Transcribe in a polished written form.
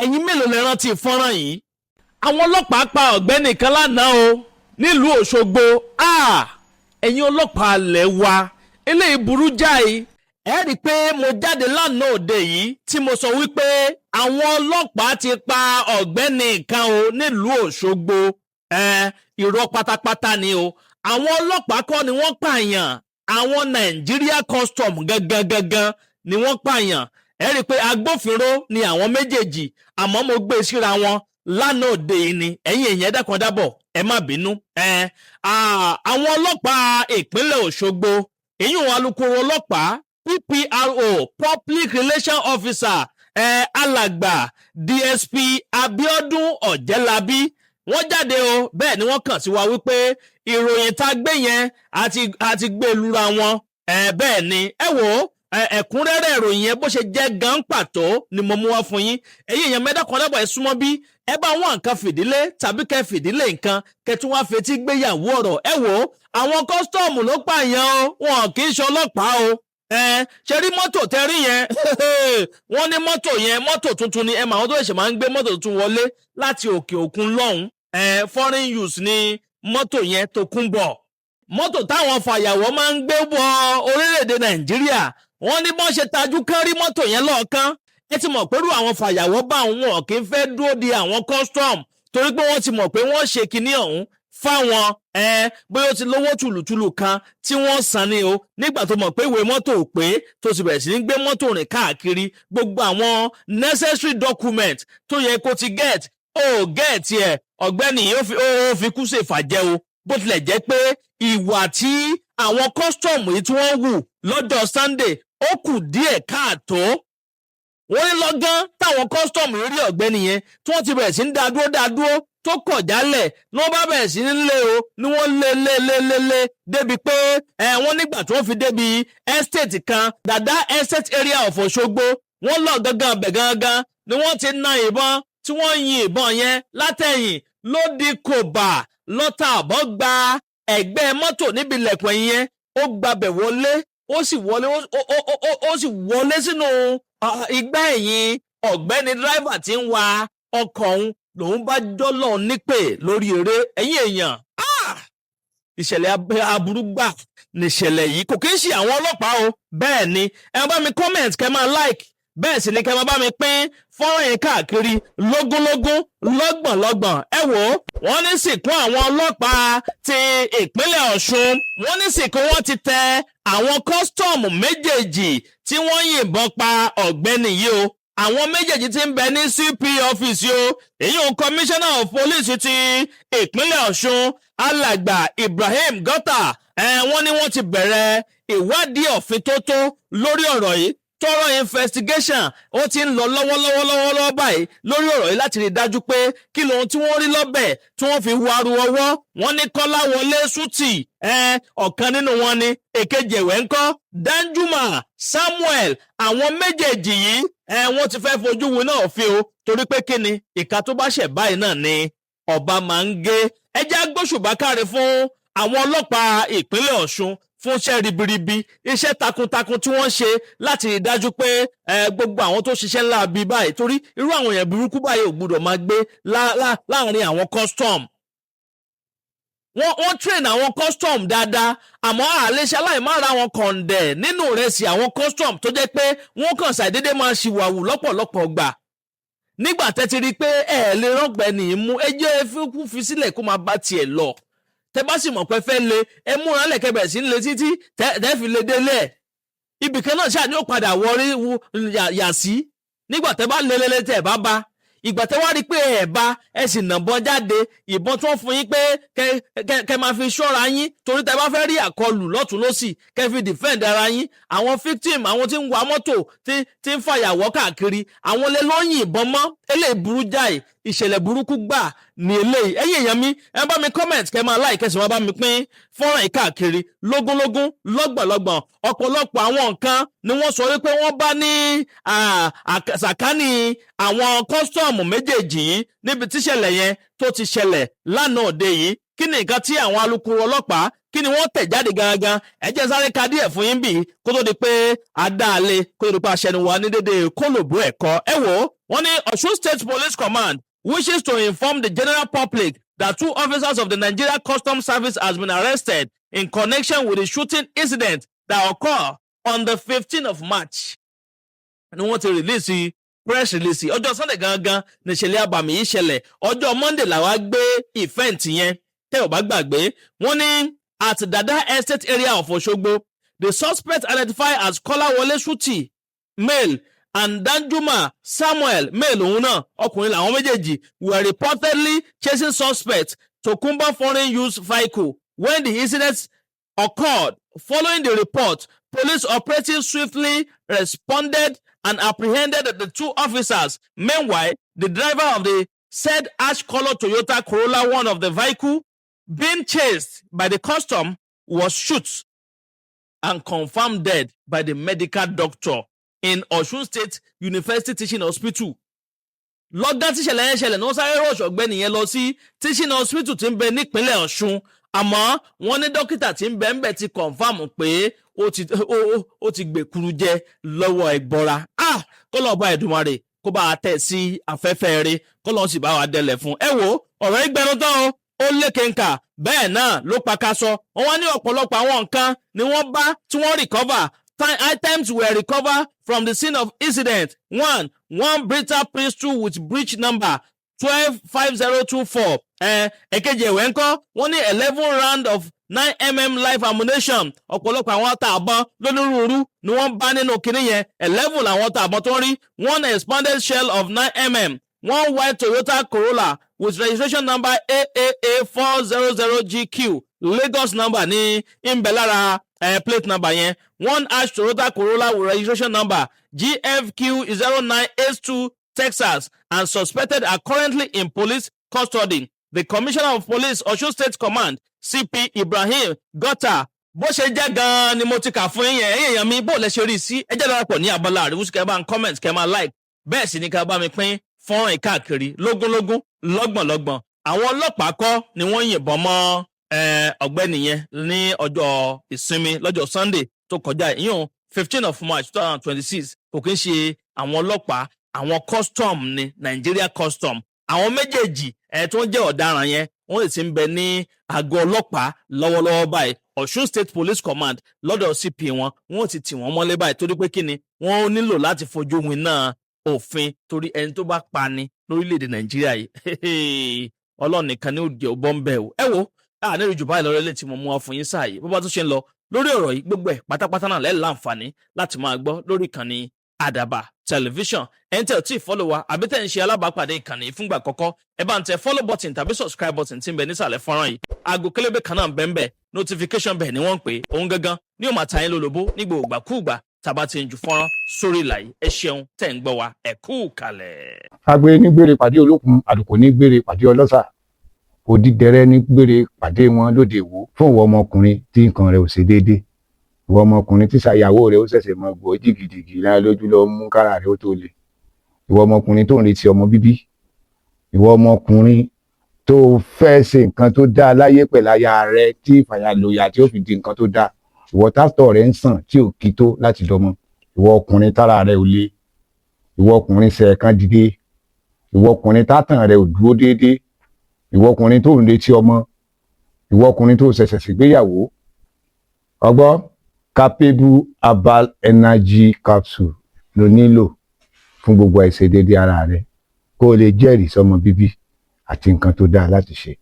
ẹ̀yin mélòó lẹ rántí fọ́nrán yìí? Àwọn ọlọ́pàá pa ọ̀gbẹ́ni kan lánàá o nílùú Òṣogbo. Ẹ̀yin ọlọ́pàá lẹ̀ wa eléyìí burú jáì. Ẹ rí i pé mo jáde lánàá òde yìí tí mo sọ wípé àwọn ọlọ́pàá ti pa ọ̀gbẹ́ni kan o nílùú Òṣogbo. Irọ́ pátápátá ni o. Àwọn ọlọ́pàá kọ́ ni wọ́n pààyàn, àwọn Nigeria custom gangan ni wọ́n pààyàn. Ẹ rí i pé agbófinró ni àwọn méjèèjì, àmọ́ mo gbé síra wọn lánàá òde yìí ni. Ẹ̀yin èèyàn dákan dábọ̀ ẹ má bínú. Àwọn ọlọ́pàá ìpínlẹ̀ Òṣogbo, èyí wọn alukoro ọlọ́pàá PPRO Public Relation Officer alàgbà DSP Abiodun Ọ̀jẹ́lábí wọ́n jáde o, bẹ́ẹ̀ ni wọ́n kàn sí wa wípé ìròyìn tá a gbé yẹn àti gbé lura wọn. Bẹ́ẹ̀ ni ẹ wò ó, ẹ̀kúnrẹ́rẹ́ ìròyìn yẹn bó ṣe jẹ́ gan pàtó ni mo mú wá fún yín. Ẹ̀yin èèyàn mẹ́ta kan dábọ̀ ẹ súnmọ́ bí ẹ bá wọn nǹkan fìdílé tàbí kẹ́ fìdílé nǹkan kẹtún wá fetí gbéyàwó ọ̀rọ̀. Ẹ wò ó, àwọn kọ́sítọ́ọ̀mù ló pààyàn o, wọn kì í ṣe ọlọ́pàá o. Ṣe rí mọ́tò tẹ́rí yẹn wọ́n ní mọ́tò yẹn mọ́tò tuntun ni. Mà àwọn tó ṣẹ̀ṣẹ̀ máa ń gbé mọ́tò tuntun wọlé láti òkè òkun lọ́hùn. Foreign use ni mọ́tò yẹn tó kún bọ̀. Mọ́tò táwọn fàyàwọ́ máa ń gbé bọ orílẹ̀-èdè Nàìjíríà, wọ́n ní bọ́n ṣe tajú kán rí mọ́tò yẹn lọ́ọ̀kan. Ẹ ti mọ̀ pẹ̀lú àwọn fàyàwọ́ bá wọn kì í fẹ́ dúró di àwọn custom torí pé wọ́n ti mọ̀ pé wọ́n ṣe kinní ọ̀hún fáwọn bóyá ó ti lówó tùlùtùlù kan tí wọ́n san ni o. Nígbà tó mọ̀ pé ìwé mọ́tò ò pé tó sì bẹ̀rẹ̀ sí ní gbé mọ́tò rìn káàkiri, gbogbo àwọn necessary document tó yẹ kó ti get ẹ̀ ọ̀gbẹ́ni ó fi kú ṣe fàjẹ́ o. Bó tilẹ̀ jẹ́ pé ìwà tí àwọn custom yìí tí wọ́n hù lọ́jọ́ Sunday ó kù díẹ̀ káàtó. Wọ́n ní lọ́gán táwọn custom rí ọ̀gbẹ́ni yẹn tí wọ́n ti bẹ̀rẹ̀ sí ń dádúró tó kọ̀ jálẹ̀ ní wọ́n bá bẹ̀rẹ̀ sí ń lé o, ní wọ́n lé débi pé wọ́n nígbà tí wọ́n fi débi estate kan, Dada estate area of Òṣogbo, wọ́n lọ gangan bẹ̀ gangan ni wọ́n ti na ìbọn tí wọ́n yin ìbọn yẹn látẹ̀yìn ló di kòbà lọ́tà àbọ̀ gba ẹ̀gbẹ́ mọ́tò níbi ilẹ̀kùn ẹ̀yìn yẹn, ó gbabẹ̀ wọlé ó sì wọlé sínú igbá ẹ̀yìn ọ̀gbẹ́ni dráìvà tí ń wa ọkọ̀ ọ̀hún. Lòun bá jọ́lọ̀ nípè lórí eré. Ẹ̀yin èèyàn, ìṣẹ̀lẹ̀ aburú gbà níṣẹ̀lẹ̀ yìí. Kò kí ń ṣe àwọn ọlọ́pàá o. Bẹ́ẹ̀ ni ẹ bá mi comment, kẹ́ máa like, bẹ́ẹ̀ sì ni kẹ́ máa bá mi pín fọ́nrán yẹn káàkiri lógúnlógún lọ́gbọ̀nlọ́gbọ̀n. Ẹ wò ó, wọ́n ní sìnkú àwọn ọlọ́pàá ti ìpínlẹ̀ Ọ̀ṣun, wọ́n ní sìnkú wọn ti tẹ àwọn kọ́sítọ́ọ̀mù méjèèjì tí wọ́n yìnbọn pa ọ̀gbẹ́ni yìí o. Àwọn méjèèjì tí ń bẹ ní CP ọ́fíìsì o. Èyí ò Commissioner of Police ti ìpínlẹ̀ Ọ̀ṣun alàgbà Ibrahim Gota. Wọ́n ní wọ́n ti bẹ̀rẹ̀ ìwádìí ọ̀fíntótó lórí ọ̀rọ̀ yìí. Tọ́rọ̀ investigation ó ti ń lọ lọ́wọ́lọ́wọ́ báyìí lórí ọ̀rọ̀ yìí láti rí dájú pé kí lohun tí wọ́n rí lọ́bẹ̀ tí wọ́n fi waru ọwọ́. Wọ́n ní Kọ́láwọlé Sútì ọ̀kan nínú wọn ni, èkejì ẹ̀wẹ̀ ńkọ́ Danjuma Samuel. Àwọn méjèèjì yìí wọ́n ti fẹ́ fojú wo náà fi o, torí pé kí ni ìka tó bá ṣẹ̀ báyìí náà ni ọba máa ń gé. Ẹ jẹ́ agbóṣùbà káre fún àwọn ọlọ́pàá ìpínlẹ̀ Ọ̀ṣun fún iṣẹ́ ribiribi, iṣẹ́ takuntakun tí wọ́n ṣe láti rí dájú pé gbogbo àwọn tó ṣiṣẹ́ ńlá bíi báyìí, torí irú àwọn èèyàn burúkú báyìí ò gbúdọ̀ máa gbé láàrin àwọn custom. Wọ́n train àwọn custom dáadáa, àmọ́ àléṣe aláìmára wọn kọ̀ǹdẹ̀ nínú ìrẹsì àwọn custom tó jẹ́ pé wọ́n kàn ṣàdédé máa ṣìwàwù lọ́pọ̀lọpọ̀ gbà. Nígbà tẹ́ ti rí pé lè rọ́gbẹ́ nìyí mú, ẹ jẹ́ fi sílẹ̀ kó máa bá tiẹ̀ lọ. Tẹ́ bá sì mọ̀ pé fẹ́ le, ẹ múra lẹ̀kẹ́ bẹ̀rẹ̀ sí ń le títí tẹ́ fi le délẹ̀. Ibìkan náà ṣáà ni ó padà wọrí yà sí. Nígbà tẹ́ bá lelele tẹ́ bá bá, ìgbà tẹ́ wá rí pé ẹ̀ bá ẹ sì nàbọn jáde, ìbọn tí wọ́n fún yín pé kẹ́ máa fi ṣọ́ra yín torí tẹ́ bá fẹ́ rí àkọlù lọ́tún lọ́sì kẹ́ fi defend ara yín. Àwọn victim, àwọn tí ń wa mọ́tò tí ń fàyàwọ́ káàkiri, àwọn lè lọ́yìn ìbọn mọ́. Eléyìí burú jáì, ìṣẹ̀lẹ̀ burúkú gbà ní eléyìí. Ẹ̀yin èèyàn mi, ẹ bá mi comment, kẹ́ máa like, kẹ́sì wọ́n bá mi pín fọ́nrán yìí káàkiri lógúnlógún lọ́gbọ̀nlọ́gbọ̀n. Ọ̀pọ̀lọpọ̀ àwọn nǹkan ni wọ́n sọ wípé wọ́n bá ní sàkání àwọn kọ́sítọ́ọ̀mù méjèèjì yìí níbi tíṣẹ̀lẹ̀ yẹn tó ti ṣẹlẹ̀ lánàá òde yìí. Kí ni nǹkan tí àwọn alukoro ọlọ́pàá, kí kí ni wọ́n tẹ̀ jáde gangan ẹ jẹ́ sáré ka díẹ̀ fún yín bí kó tó di pé adáàlẹ̀ kó tó di pé aṣẹ́nuwa ní dédé kólòbó ẹ̀kọ́ ẹ wò ó wọ́n ní Osun State Police Command wishes to inform the general public that 2 officers of the Nigeria Customs Service has been arrested in connection with the shooting incident that occurred on the 15th of March. Ni wọ́n ti release press release ọjọ́ Sunday gangan ní ìṣẹ̀lẹ̀ àbàmì yìí ṣẹlẹ̀ ọjọ́ Monday làwa gbé event yẹn tẹ́ ò bá gbàgbé wọ́n ní at Dada Estate area of Oshogbo the suspect identified as Kolawole Shuti male and Danjuma Samuel male òun náà ọkùnrin làwọn méjèèjì were reportedly chasing suspects to Kumba foreign use vehicle when the incident occurred. Following the report, police operating swiftly responded and apprehended the 2 officers. Meanwhile, the driver of the said ash-colored Toyota Corolla, one of the vehicle being chased by the custom, was shot and confirmed dead by the medical doctor in Osun State University Teaching Hospital. Lọ́gán tíṣẹ̀lẹ̀ yẹn ṣẹlẹ̀ ní wọ́n sáré rọ̀ ọ̀gbẹ́ni yẹn lọ sí Teaching Hospital tí ń bẹ nípínlẹ̀ Ọ̀ṣun àmọ́ wọ́n ní dókítà tí ń bẹ ń bẹ ti confam pé ó ti gbèkuru jẹ lọ́wọ́ ẹ̀gbọ́ra kó lọ́ọ́ bá Èdùmàrè kó bá a tẹ̀ sí afẹ́fẹ́ rẹ̀ kó lọ́ọ́ sì bá wa dẹlẹ̀ fún ẹ wo ọ̀rọ̀ ìgbẹ́nu tán ó lékenkà bẹ́ẹ̀ náà ló pakasọ wọ́n wá ní ọ̀pọ̀lọpọ̀ àwọn nǹkan ni wọ́n bá tí wọ́n recover. Items were recovered from the scene of incident. One Brita pistol with breech number 125024. Èkejì ẹ̀wẹ̀ ńkọ́ wọ́n ní 11 round of 9mm live ammunition. Ọ̀pọ̀lọpọ̀ àwọn ọta àbọn lónírúurú ni wọ́n bá nínú kinní yẹn. 11 làwọn ọta àbọn tó ń rí. One expanded shell of 9mm. One white Toyota Corolla with registration number AAA 400GQ. Lagos number ní ìmbẹ̀lára plate number yẹn. One ash Toyota Corolla with registration number GFQ 0982 Texas and suspected are currently in police custody. The Commissioner of Police Osun State Command CP Ibrahim Gota bó ṣe jẹ́ gan-an ni mo ti kà fún yín yẹn èèyàn mi bó lẹ ṣe rí sí ẹ jẹ́ darapọ̀ ní abala àríwúsí kẹ́ bá ń comment kẹ́ máa like bẹ́ẹ̀ sì ni ká bá mi pín fọ́nrán ìkáàkiri lógúnlógún lọ́gbọ̀nlọ́gbọ̀n. Àwọn ọlọ́pàá kọ́ ni wọ́n yìnbọn mọ́ ọ̀gbẹ́ni yẹn ní ọjọ́ ìsinmi lọ́jọ́ Sunday tó kọjá ìyún 15 of March 2026 kò kí ń ṣe àwọn ọlọ́pàá àwọn custom ní Nigeria custom. Àwọn méjèèjì tó ń jẹ́ ọ̀daràn yẹn wọ́n sì ń bẹ ní àgọ́ ọlọ́pàá lọ́wọ́lọ́wọ́ báyìí Osun State Police Command lọ́dọ̀ CP wọ́n ti tì wọ́n mọ́lé báyìí torí pé kíni wọ́n nílò láti fojú winá òfin torí ẹni tó bá pa ni lórílẹ̀‐èdè Nàìjíríà yìí Ọlọ́run nìkan ní òjò bọ́m̀bẹ́ o ẹ wo ní ìjọba ìlọrẹ lè ti mọ̀ mú wa fún yín sáàyè bó bá tún ṣe ń lọ lórí ọ̀rọ̀ yìí gbogbo ẹ̀ pátápátá náà lẹ́ẹ̀ láǹfààní láti máa gbọ́ lórí ìkànnì Àdàbà tẹlifíṣàn ẹ̀ ń tẹ̀ tí ì fọ́lọ̀ wa àbí tẹ̀ ń ṣe alábàápàdé ìkànnì fúngbà àkọ́kọ́ ẹ bá ń tẹ follow button tàbí subscribe button tí ń bẹ nísàlẹ̀ fọ́nrán yìí aago kélébé kan náà bẹ́ẹ̀ notification bell ni wọ́n ń pè òun gangan ní ó máa ta yín lólobó nígbà ògbàkúùgbà tàbá ti ń ju fọ́nrán sórí ìlà yìí ẹ ṣeun tẹ̀ ń gbọ́ wa ẹ kú kalẹ̀. agbe ní gbére pàdé olókun àdùkò ní gbére pàdé ọlọ́sà òdìdẹrẹ́ ní gbére pàdé wọn lóde ìwò fún ìwọ ọmọkùnrin tí nǹkan rẹ̀ ò ṣe déédéé ìwọ ọmọkùnrin tí ṣàyàwó rẹ̀ ó ṣẹ̀ṣẹ̀ mọ gbọ́ jìgìjìgì lára lójú lọ mú kára rẹ̀ ó tó le ìwọ ọmọkùnrin tó ń retí ọmọ bíbí ìwọ ọmọkùnrin tó fẹ́ ṣe nǹkan tó dáa láyé pẹ̀lú aya rẹ̀ tí ìfàyàlòyà tí ó fi di nǹkan tó dáa ìwọ tásítọ̀ rẹ̀ ń sàn tí ò kí tó láti dọmọ ìwọ ọkùnrin tára rẹ̀ ò le ìwọ ọkùnrin ṣẹ̀ẹ̀kan dìde ìwọ ọkùnrin tátàn rẹ̀ ò dúró déédéé ìwọ ọkùnrin tó ń retí ọmọ ìwọ ọkùnrin tó ṣẹ̀ṣẹ̀ ṣègbéyàwó ọgbọ́ capable herbal energy capsule ló nílò fún gbogbo àìṣedéédé ara rẹ kó o lè jẹ́rìí sọmọ bíbí àti nǹkan tó dáa láti ṣe.